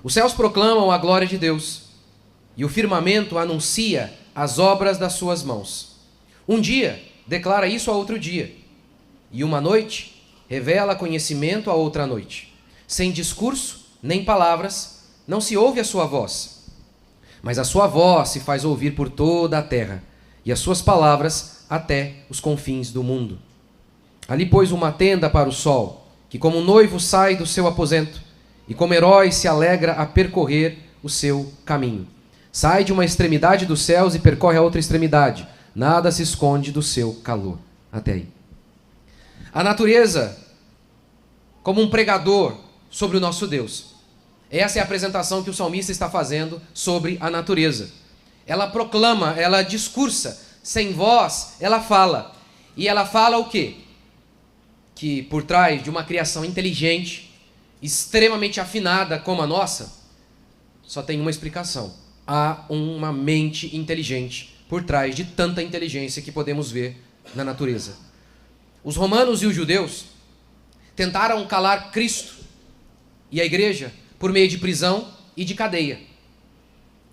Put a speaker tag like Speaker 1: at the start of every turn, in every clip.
Speaker 1: Os céus proclamam a glória de Deus, e o firmamento anuncia as obras das suas mãos. Um dia declara isso a outro dia, e uma noite revela conhecimento a outra noite. Sem discurso, nem palavras, não se ouve a sua voz. Mas a sua voz se faz ouvir por toda a terra, e as suas palavras até os confins do mundo. Ali pôs uma tenda para o sol, que como um noivo sai do seu aposento, e como herói se alegra a percorrer o seu caminho. Sai de uma extremidade dos céus e percorre a outra extremidade. Nada se esconde do seu calor. Até aí. A natureza, como um pregador sobre o nosso Deus. Essa é a apresentação que o salmista está fazendo sobre a natureza. Ela proclama, ela discursa, sem voz, ela fala. E ela fala o quê? Que por trás de uma criação inteligente, extremamente afinada como a nossa, só tem uma explicação. Há uma mente inteligente por trás de tanta inteligência que podemos ver na natureza. Os romanos e os judeus tentaram calar Cristo e a igreja por meio de prisão e de cadeia.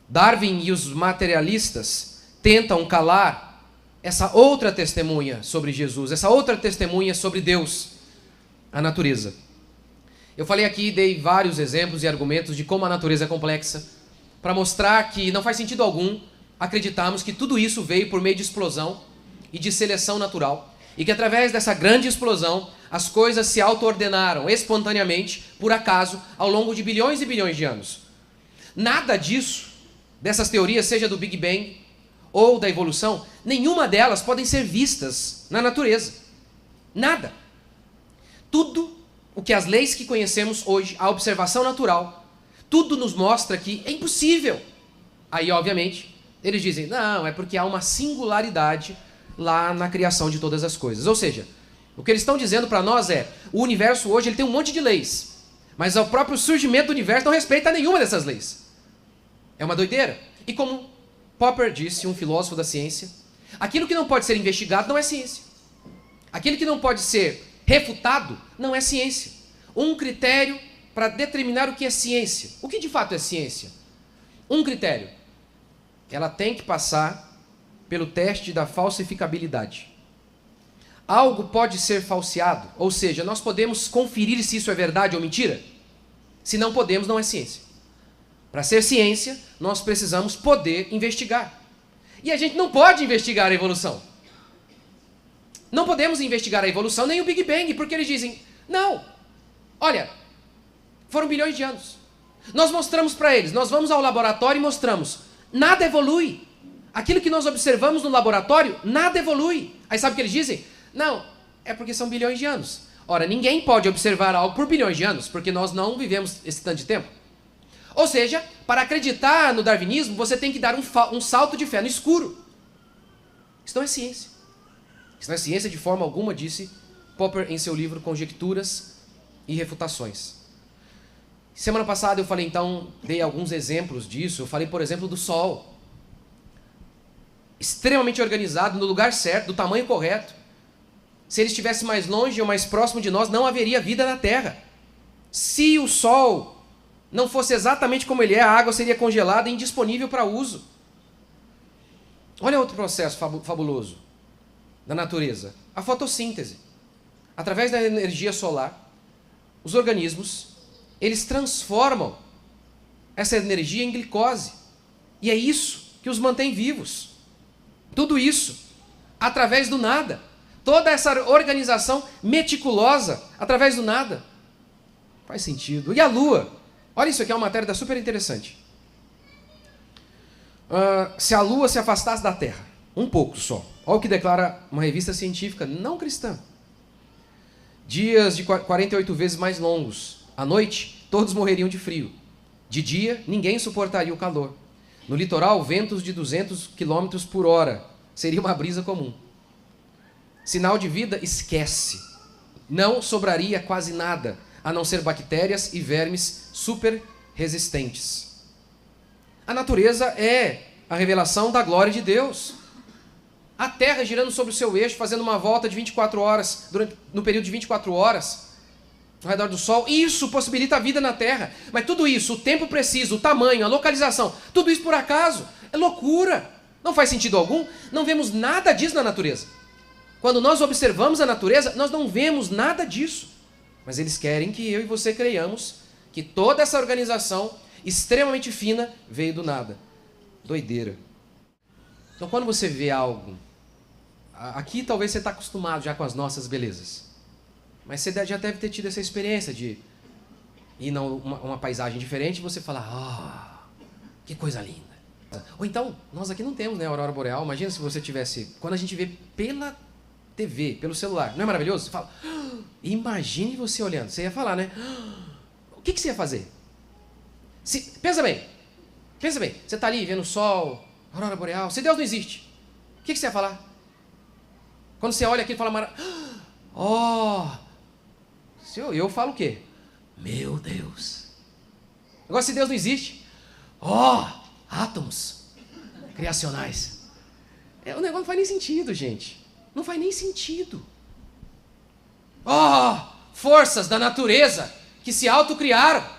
Speaker 1: Darwin e os materialistas tentam calar essa outra testemunha sobre Jesus, essa outra testemunha sobre Deus, a natureza. Eu falei aqui, dei vários exemplos e argumentos de como a natureza é complexa, para mostrar que não faz sentido algum acreditarmos que tudo isso veio por meio de explosão e de seleção natural, e que através dessa grande explosão as coisas se auto-ordenaram espontaneamente, por acaso, ao longo de bilhões e bilhões de anos. Nada disso, dessas teorias, seja do Big Bang ou da evolução, nenhuma delas podem ser vistas na natureza. Nada. Tudo o que as leis que conhecemos hoje, a observação natural, tudo nos mostra que é impossível. Aí, obviamente, eles dizem, não, é porque há uma singularidade lá na criação de todas as coisas. Ou seja, o que eles estão dizendo para nós é, o universo hoje ele tem um monte de leis, mas o próprio surgimento do universo não respeita nenhuma dessas leis. É uma doideira. E como Popper disse, um filósofo da ciência, aquilo que não pode ser investigado não é ciência. Aquilo que não pode ser refutado não é ciência. Um critério para determinar o que é ciência. O que de fato é ciência? Um critério. Ela tem que passar pelo teste da falsificabilidade. Algo pode ser falseado, ou seja, nós podemos conferir se isso é verdade ou mentira? Se não podemos, não é ciência. Para ser ciência, nós precisamos poder investigar. E a gente não pode investigar a evolução. Não podemos investigar a evolução nem o Big Bang, porque eles dizem, não, olha, foram bilhões de anos. Nós mostramos para eles, nós vamos ao laboratório e mostramos, nada evolui. Aquilo que nós observamos no laboratório, nada evolui. Aí sabe o que eles dizem? Não, é porque são bilhões de anos. Ora, ninguém pode observar algo por bilhões de anos, porque nós não vivemos esse tanto de tempo. Ou seja, para acreditar no darwinismo, você tem que dar um salto de fé no escuro. Isso não é ciência. Isso não é ciência de forma alguma, disse Popper em seu livro Conjecturas e Refutações. Semana passada eu falei, então, dei alguns exemplos disso. Eu falei, por exemplo, do Sol. Extremamente organizado, no lugar certo, do tamanho correto. Se ele estivesse mais longe ou mais próximo de nós, não haveria vida na Terra. Se o Sol não fosse exatamente como ele é, a água seria congelada e indisponível para uso. Olha outro processo fabuloso da natureza. A fotossíntese. Através da energia solar, os organismos, eles transformam essa energia em glicose. E é isso que os mantém vivos. Tudo isso através do nada. Toda essa organização meticulosa através do nada. Faz sentido. E a Lua? Olha, isso aqui é uma matéria super interessante. Se a Lua se afastasse da Terra, um pouco só. Olha o que declara uma revista científica não cristã. Dias de 48 vezes mais longos. À noite, todos morreriam de frio. De dia, ninguém suportaria o calor. No litoral, ventos de 200 km por hora. Seria uma brisa comum. Sinal de vida, esquece. Não sobraria quase nada, a não ser bactérias e vermes super resistentes. A natureza é a revelação da glória de Deus. A Terra girando sobre o seu eixo, fazendo uma volta de 24 horas, no período de 24 horas. ao redor do Sol. Isso possibilita a vida na Terra. Mas tudo isso, o tempo preciso, o tamanho, a localização, tudo isso por acaso. É loucura. Não faz sentido algum. Não vemos nada disso na natureza. Quando nós observamos a natureza, nós não vemos nada disso. Mas eles querem que eu e você creiamos que toda essa organização extremamente fina veio do nada. Doideira. Então quando você vê algo, aqui talvez você está acostumado já com as nossas belezas. Mas você já deve ter tido essa experiência de ir numa paisagem diferente e você falar, que coisa linda. Ou então, nós aqui não temos, né, a aurora boreal. Imagina se você tivesse, quando a gente vê pela TV, pelo celular, não é maravilhoso? Você fala, imagine você olhando. Você ia falar, né? O que você ia fazer? Pensa bem, você está ali vendo o sol, aurora boreal, se Deus não existe, o que você ia falar? Quando você olha aqui e fala, eu falo o quê? Meu Deus. Agora, se Deus não existe, átomos criacionais. O negócio não faz nem sentido, gente. Não faz nem sentido. Forças da natureza que se autocriaram.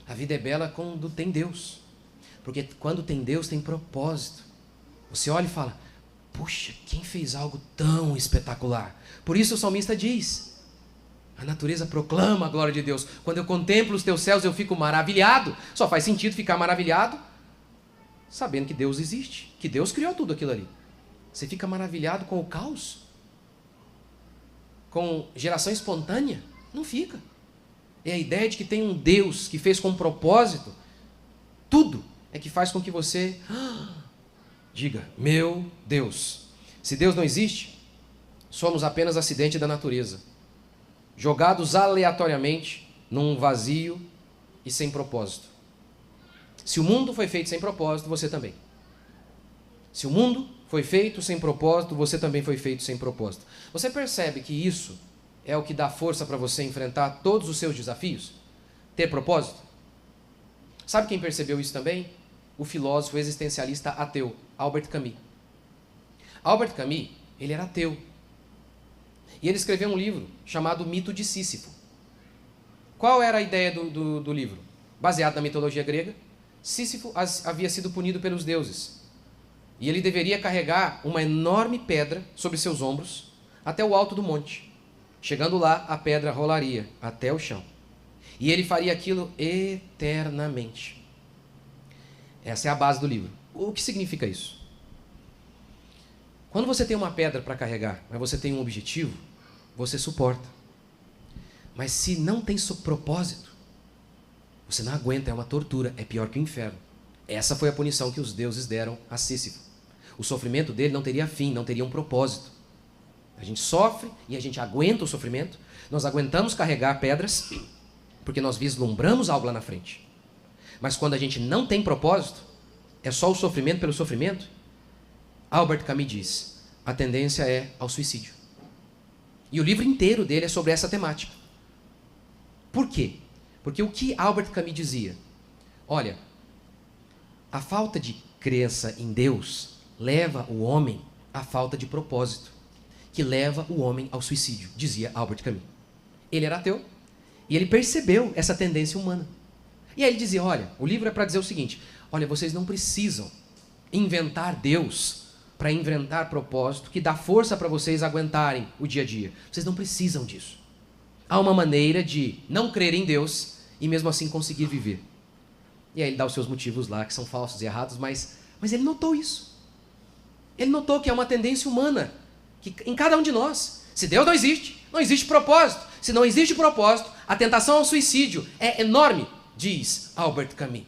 Speaker 1: A vida é bela quando tem Deus. Porque quando tem Deus, tem propósito. Você olha e fala, puxa, quem fez algo tão espetacular? Por isso o salmista diz, a natureza proclama a glória de Deus. Quando eu contemplo os teus céus, eu fico maravilhado. Só faz sentido ficar maravilhado sabendo que Deus existe, que Deus criou tudo aquilo ali. Você fica maravilhado com o caos? Com geração espontânea? Não fica. É a ideia de que tem um Deus que fez com propósito. Tudo é que faz com que você diga, meu Deus. Se Deus não existe, somos apenas acidente da natureza, jogados aleatoriamente num vazio e sem propósito. Se o mundo foi feito sem propósito, você também. Se o mundo foi feito sem propósito, você também foi feito sem propósito. Você percebe que isso é o que dá força para você enfrentar todos os seus desafios? Ter propósito? Sabe quem percebeu isso também? O filósofo existencialista ateu, Albert Camus. Albert Camus, ele era ateu. E ele escreveu um livro chamado Mito de Sísifo. Qual era a ideia do livro? Baseado na mitologia grega, Sísifo havia sido punido pelos deuses. E ele deveria carregar uma enorme pedra sobre seus ombros até o alto do monte. Chegando lá, a pedra rolaria até o chão. E ele faria aquilo eternamente. Essa é a base do livro. O que significa isso? Quando você tem uma pedra para carregar, mas você tem um objetivo, você suporta. Mas se não tem propósito, você não aguenta, é uma tortura, é pior que o inferno. Essa foi a punição que os deuses deram a Sísifo. O sofrimento dele não teria fim, não teria um propósito. A gente sofre e a gente aguenta o sofrimento. Nós aguentamos carregar pedras porque nós vislumbramos algo lá na frente. Mas quando a gente não tem propósito, é só o sofrimento pelo sofrimento. Albert Camus diz, a tendência é ao suicídio. E o livro inteiro dele é sobre essa temática. Por quê? Porque o que Albert Camus dizia? Olha, a falta de crença em Deus leva o homem à falta de propósito, que leva o homem ao suicídio, dizia Albert Camus. Ele era ateu e ele percebeu essa tendência humana. E aí ele dizia, olha, o livro é para dizer o seguinte, olha, vocês não precisam inventar Deus para inventar propósito que dá força para vocês aguentarem o dia a dia. Vocês não precisam disso. Há uma maneira de não crer em Deus e mesmo assim conseguir viver. E aí ele dá os seus motivos lá, que são falsos e errados, mas ele notou isso. Ele notou que é uma tendência humana, que em cada um de nós. Se Deus não existe propósito. Se não existe propósito, a tentação ao suicídio é enorme, diz Albert Camus.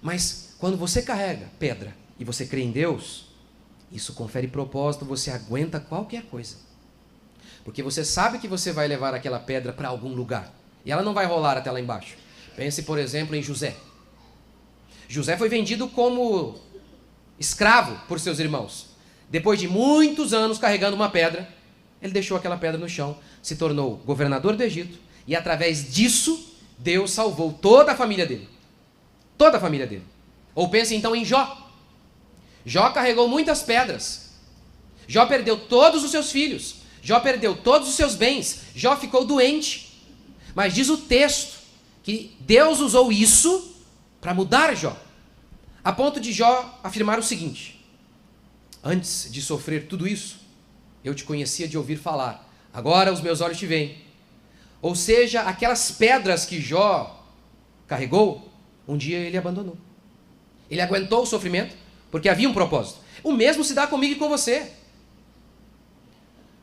Speaker 1: Mas quando você carrega pedra e você crê em Deus, isso confere propósito, você aguenta qualquer coisa. Porque você sabe que você vai levar aquela pedra para algum lugar. E ela não vai rolar até lá embaixo. Pense, por exemplo, em José. José foi vendido como escravo por seus irmãos. Depois de muitos anos carregando uma pedra, ele deixou aquela pedra no chão, se tornou governador do Egito, e através disso, Deus salvou toda a família dele. Toda a família dele. Ou pense então em Jó. Jó carregou muitas pedras. Jó perdeu todos os seus filhos. Jó perdeu todos os seus bens, Jó ficou doente. Mas diz o texto que Deus usou isso para mudar Jó, a ponto de Jó afirmar o seguinte: antes de sofrer tudo isso, eu te conhecia de ouvir falar, agora os meus olhos te veem. Ou seja, aquelas pedras que Jó carregou, um dia ele abandonou. Ele aguentou o sofrimento porque havia um propósito. O mesmo se dá comigo e com você.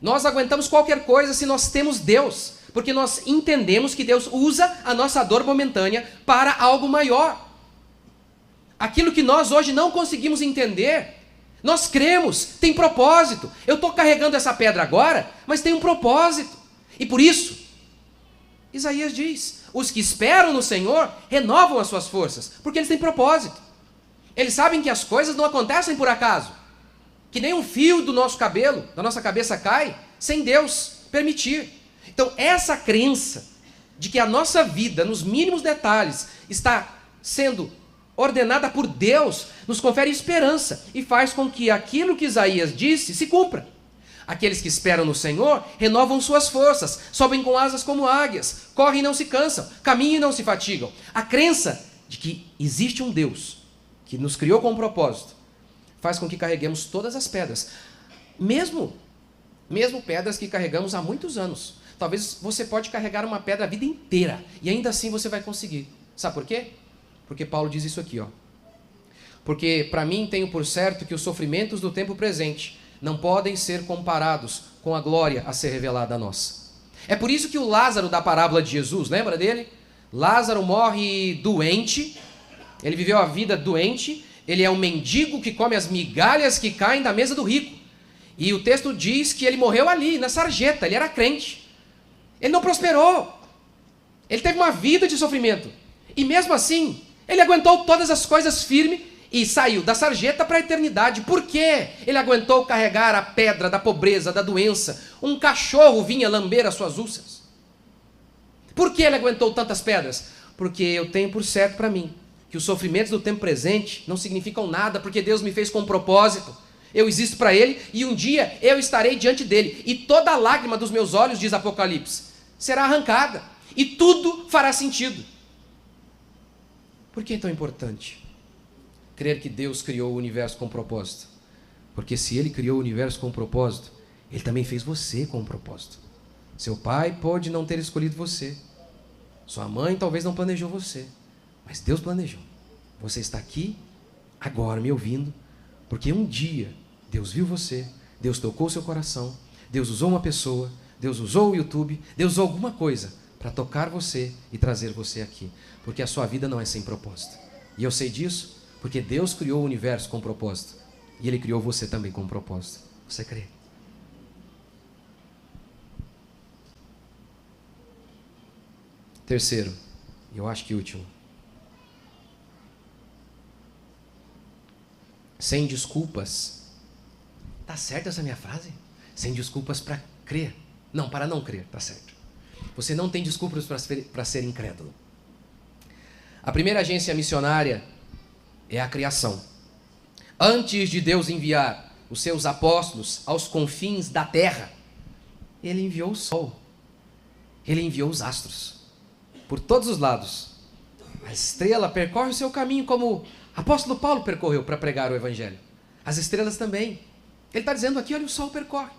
Speaker 1: Nós aguentamos qualquer coisa se nós temos Deus, porque nós entendemos que Deus usa a nossa dor momentânea para algo maior. Aquilo que nós hoje não conseguimos entender, nós cremos, tem propósito. Eu estou carregando essa pedra agora, mas tem um propósito. E por isso, Isaías diz, os que esperam no Senhor renovam as suas forças, porque eles têm propósito. Eles sabem que as coisas não acontecem por acaso, que nem um fio do nosso cabelo, da nossa cabeça cai, sem Deus permitir. Então, essa crença de que a nossa vida, nos mínimos detalhes, está sendo ordenada por Deus, nos confere esperança e faz com que aquilo que Isaías disse se cumpra. Aqueles que esperam no Senhor renovam suas forças, sobem com asas como águias, correm e não se cansam, caminham e não se fatigam. A crença de que existe um Deus que nos criou com um propósito faz com que carreguemos todas as pedras, mesmo pedras que carregamos há muitos anos. Talvez você pode carregar uma pedra a vida inteira e ainda assim você vai conseguir. Sabe por quê? Porque Paulo diz isso aqui, ó. Porque para mim tenho por certo que os sofrimentos do tempo presente não podem ser comparados com a glória a ser revelada a nós. É por isso que o Lázaro da parábola de Jesus, lembra dele? Lázaro morre doente, ele viveu a vida doente, ele é um mendigo que come as migalhas que caem da mesa do rico. E o texto diz que ele morreu ali, na sarjeta, ele era crente. Ele não prosperou. Ele teve uma vida de sofrimento. E mesmo assim, ele aguentou todas as coisas firme e saiu da sarjeta para a eternidade. Por quê? Ele aguentou carregar a pedra da pobreza, da doença. Um cachorro vinha lamber as suas úlceras. Por que ele aguentou tantas pedras? Porque eu tenho por certo para mim que os sofrimentos do tempo presente não significam nada, porque Deus me fez com um propósito. Eu existo para Ele e um dia eu estarei diante dEle. E toda lágrima dos meus olhos, diz Apocalipse, será arrancada. E tudo fará sentido. Por que é tão importante crer que Deus criou o universo com propósito? Porque se Ele criou o universo com propósito, Ele também fez você com um propósito. Seu pai pode não ter escolhido você. Sua mãe talvez não planejou você. Mas Deus planejou. Você está aqui, agora, me ouvindo, porque um dia Deus viu você, Deus tocou seu coração, Deus usou uma pessoa, Deus usou o YouTube, Deus usou alguma coisa para tocar você e trazer você aqui. Porque a sua vida não é sem propósito. E eu sei disso porque Deus criou o universo com propósito. E Ele criou você também com propósito. Você crê? Terceiro, e eu acho que último. Sem desculpas. Tá certa essa minha frase? Sem desculpas para crer. Não, para não crer, tá certo. Você não tem desculpas para ser incrédulo. A primeira agência missionária é a criação. Antes de Deus enviar os seus apóstolos aos confins da terra, Ele enviou o sol. Ele enviou os astros. Por todos os lados. A estrela percorre o seu caminho como o apóstolo Paulo percorreu para pregar o evangelho. As estrelas também. Ele está dizendo aqui, olha, o sol percorre.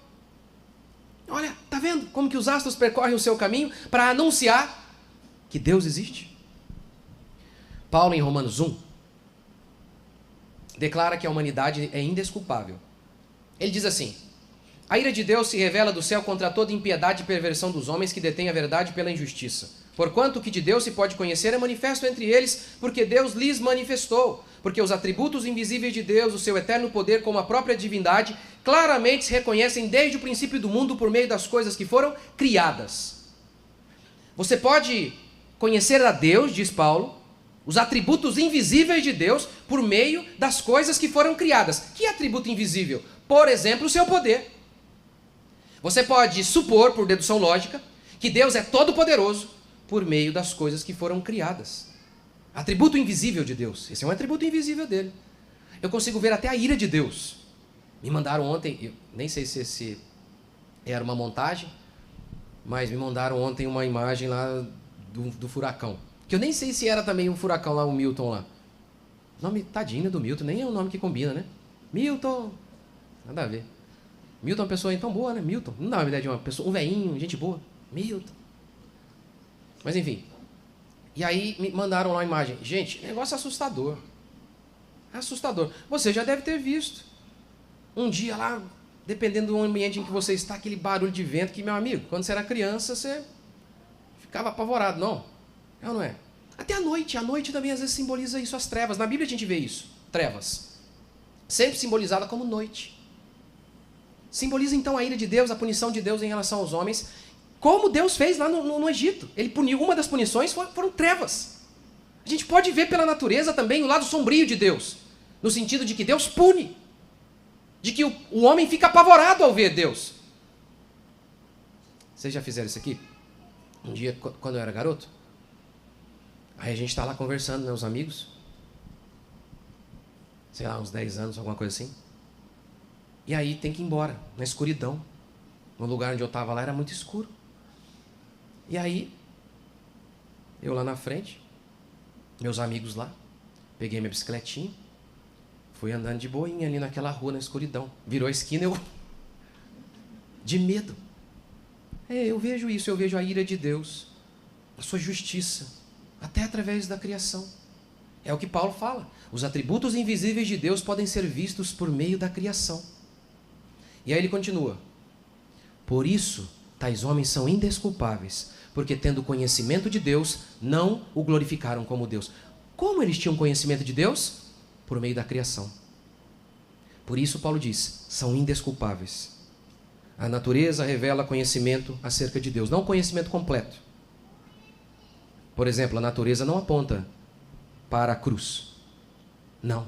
Speaker 1: Olha, está vendo como que os astros percorrem o seu caminho para anunciar que Deus existe? Paulo, em Romanos 1, declara que a humanidade é indesculpável. Ele diz assim: a ira de Deus se revela do céu contra toda impiedade e perversão dos homens que detêm a verdade pela injustiça. Porquanto o que de Deus se pode conhecer é manifesto entre eles, porque Deus lhes manifestou. Porque os atributos invisíveis de Deus, o seu eterno poder como a própria divindade, claramente se reconhecem desde o princípio do mundo por meio das coisas que foram criadas. Você pode conhecer a Deus, diz Paulo, os atributos invisíveis de Deus por meio das coisas que foram criadas. Que atributo invisível? Por exemplo, o seu poder. Você pode supor, por dedução lógica, que Deus é todo-poderoso por meio das coisas que foram criadas. Atributo invisível de Deus. Esse é um atributo invisível dele. Eu consigo ver até a ira de Deus. Me mandaram ontem, eu nem sei se Era uma montagem, mas me mandaram ontem uma imagem lá do furacão. Que eu nem sei se era também um furacão lá, o Milton lá. Nome tadinho do Milton, nem é um nome que combina, né? Milton, nada a ver. Milton é uma pessoa tão boa, né? Milton, não dá uma ideia de uma pessoa, um velhinho, gente boa. Milton. Mas enfim. E aí me mandaram lá a imagem. Gente, negócio assustador. Assustador. Você já deve ter visto. Um dia lá, dependendo do ambiente em que você está, aquele barulho de vento que, meu amigo, quando você era criança, você ficava apavorado, não? É ou não é? Até a noite também às vezes simboliza isso, as trevas. Na Bíblia a gente vê isso, trevas. Sempre simbolizada como noite. Simboliza então a ira de Deus, a punição de Deus em relação aos homens, como Deus fez lá no Egito. Ele puniu, uma das punições foram trevas. A gente pode ver pela natureza também o lado sombrio de Deus, no sentido de que Deus pune, de que o homem fica apavorado ao ver Deus. Vocês já fizeram isso aqui? Um dia, quando eu era garoto, aí a gente está lá conversando, né, os amigos, sei lá, uns 10 anos, alguma coisa assim, e aí tem que ir embora, na escuridão. No lugar onde eu estava lá era muito escuro. E aí, eu lá na frente, meus amigos lá, peguei minha bicicletinha, fui andando de boinha ali naquela rua, na escuridão. Virou a esquina, eu... de medo. Eu vejo isso, eu vejo a ira de Deus, a sua justiça, até através da criação. É o que Paulo fala. Os atributos invisíveis de Deus podem ser vistos por meio da criação. E aí ele continua. Por isso, tais homens são indesculpáveis, porque tendo conhecimento de Deus, não o glorificaram como Deus. Como eles tinham conhecimento de Deus? Por meio da criação. Por isso Paulo diz, são indesculpáveis. A natureza revela conhecimento acerca de Deus, não conhecimento completo. Por exemplo, a natureza não aponta para a cruz. Não.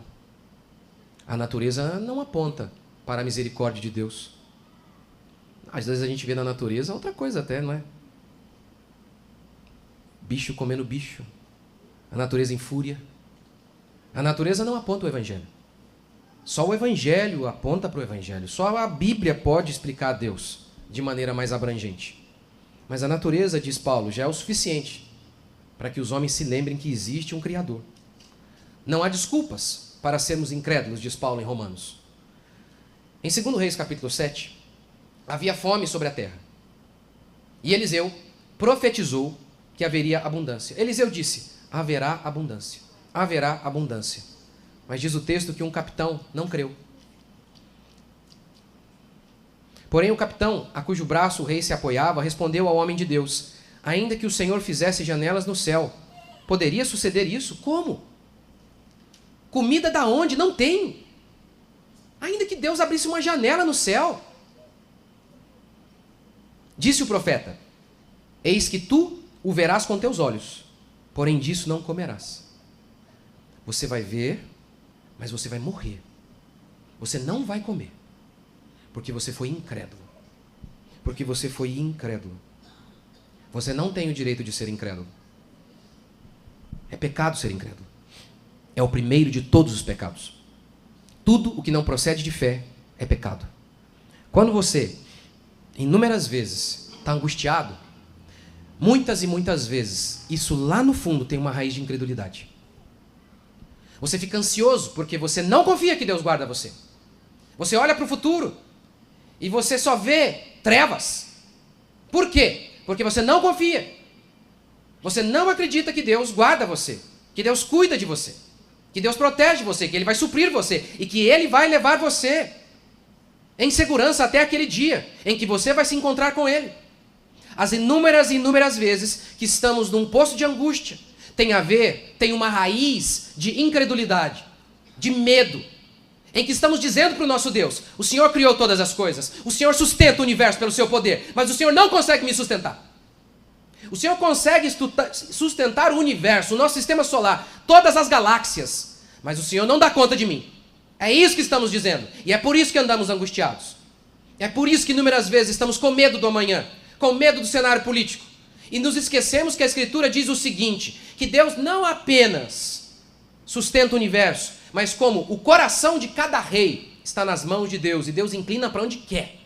Speaker 1: A natureza não aponta para a misericórdia de Deus. Às vezes a gente vê na natureza outra coisa até, não é? Bicho comendo bicho. A natureza em fúria. A natureza não aponta o Evangelho. Só o Evangelho aponta para o Evangelho. Só a Bíblia pode explicar a Deus de maneira mais abrangente. Mas a natureza, diz Paulo, já é o suficiente para que os homens se lembrem que existe um Criador. Não há desculpas para sermos incrédulos, diz Paulo em Romanos. Em 2 Reis, capítulo 7, havia fome sobre a terra. E Eliseu profetizou que haveria abundância. Eliseu disse, haverá abundância. Haverá abundância. Mas diz o texto que um capitão não creu. Porém o capitão, a cujo braço o rei se apoiava, respondeu ao homem de Deus, ainda que o Senhor fizesse janelas no céu, poderia suceder isso? Como? Comida da onde? Não tem. Ainda que Deus abrisse uma janela no céu. Disse o profeta, eis que tu o verás com teus olhos, porém disso não comerás. Você vai ver, mas você vai morrer. Você não vai comer, porque você foi incrédulo. Porque você foi incrédulo. Você não tem o direito de ser incrédulo. É pecado ser incrédulo. É o primeiro de todos os pecados. Tudo o que não procede de fé é pecado. Quando você, inúmeras vezes, está angustiado, muitas e muitas vezes, isso lá no fundo tem uma raiz de incredulidade. Você fica ansioso porque você não confia que Deus guarda você. Você olha para o futuro e você só vê trevas. Por quê? Porque você não confia. Você não acredita que Deus guarda você, que Deus cuida de você, que Deus protege você, que Ele vai suprir você e que Ele vai levar você em segurança até aquele dia em que você vai se encontrar com Ele. As inúmeras e inúmeras vezes que estamos num poço de angústia, tem uma raiz de incredulidade, de medo, em que estamos dizendo para o nosso Deus, o Senhor criou todas as coisas, o Senhor sustenta o universo pelo seu poder, mas o Senhor não consegue me sustentar. O Senhor consegue sustentar o universo, o nosso sistema solar, todas as galáxias, mas o Senhor não dá conta de mim. É isso que estamos dizendo, e é por isso que andamos angustiados. É por isso que inúmeras vezes estamos com medo do amanhã, com medo do cenário político. E nos esquecemos que a Escritura diz o seguinte, que Deus não apenas sustenta o universo, mas como o coração de cada rei está nas mãos de Deus, e Deus inclina para onde quer.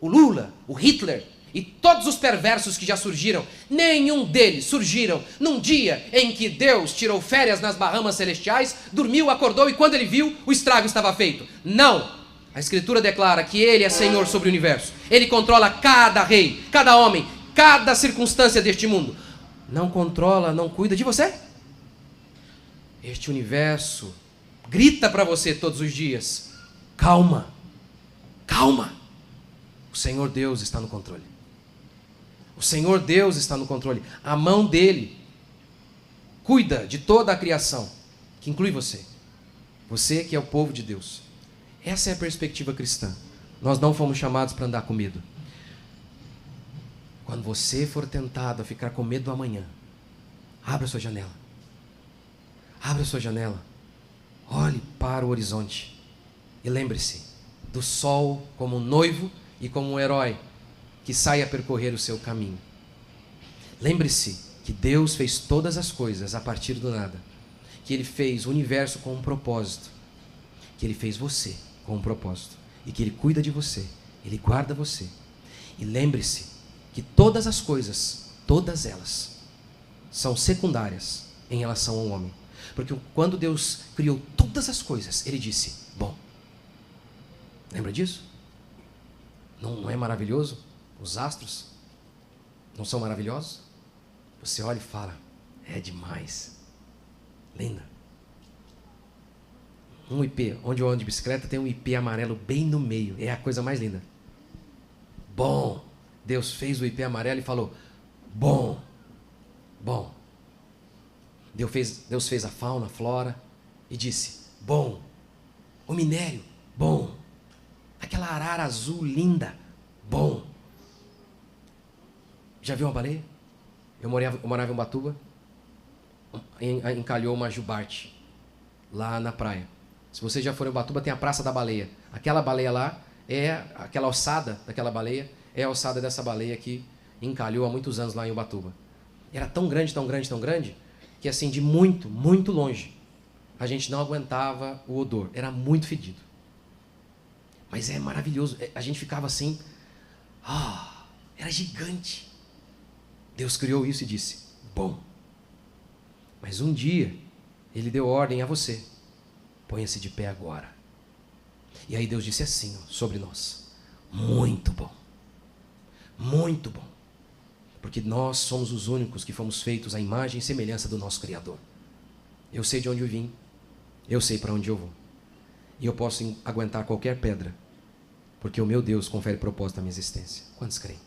Speaker 1: o Lula, o Hitler e todos os perversos que já surgiram, nenhum deles surgiram num dia em que Deus tirou férias nas Bahamas celestiais, dormiu, acordou e quando ele viu, o estrago estava feito. Não! A Escritura declara que Ele é Senhor sobre o universo. Ele controla cada rei, cada homem, cada circunstância deste mundo. Não controla, não cuida de você? Este universo grita para você todos os dias: calma, calma. O Senhor Deus está no controle. O Senhor Deus está no controle. A mão dele cuida de toda a criação, que inclui você. Você que é o povo de Deus. Essa é a perspectiva cristã. Nós não fomos chamados para andar com medo. Quando você for tentado a ficar com medo do amanhã, abra sua janela. Abra sua janela. Olhe para o horizonte. E lembre-se do sol como um noivo e como um herói que sai a percorrer o seu caminho. Lembre-se que Deus fez todas as coisas a partir do nada. Que Ele fez o universo com um propósito. Que Ele fez você com um propósito. E que Ele cuida de você. Ele guarda você. E lembre-se que todas as coisas, todas elas, são secundárias em relação ao homem. Porque quando Deus criou todas as coisas, Ele disse: bom. Lembra disso? Não é maravilhoso? Os astros não são maravilhosos? Você olha e fala: é demais. Linda. Um IP, onde eu ando de bicicleta, tem um IP amarelo bem no meio. É a coisa mais linda. Bom. Deus fez o IP amarelo e falou: bom. Bom. Deus fez a fauna, a flora e disse: bom. O minério, bom. Aquela arara azul linda, bom. Já viu uma baleia? Eu morava em Ubatuba, encalhou uma jubarte lá na praia. Se você já for em Ubatuba, tem a Praça da Baleia. Aquela baleia lá, aquela ossada daquela baleia, é a ossada dessa baleia que encalhou há muitos anos lá em Ubatuba. Era tão grande, tão grande, tão grande, que assim, de muito, muito longe, a gente não aguentava o odor. Era muito fedido. Mas é maravilhoso. A gente ficava assim, era gigante. Deus criou isso e disse: bom. Mas um dia, Ele deu ordem a você: ponha-se de pé agora. E aí Deus disse assim sobre nós: muito bom. Muito bom. Porque nós somos os únicos que fomos feitos à imagem e semelhança do nosso Criador. Eu sei de onde eu vim. Eu sei para onde eu vou. E eu posso aguentar qualquer pedra. Porque o meu Deus confere propósito à minha existência. Quantos creem?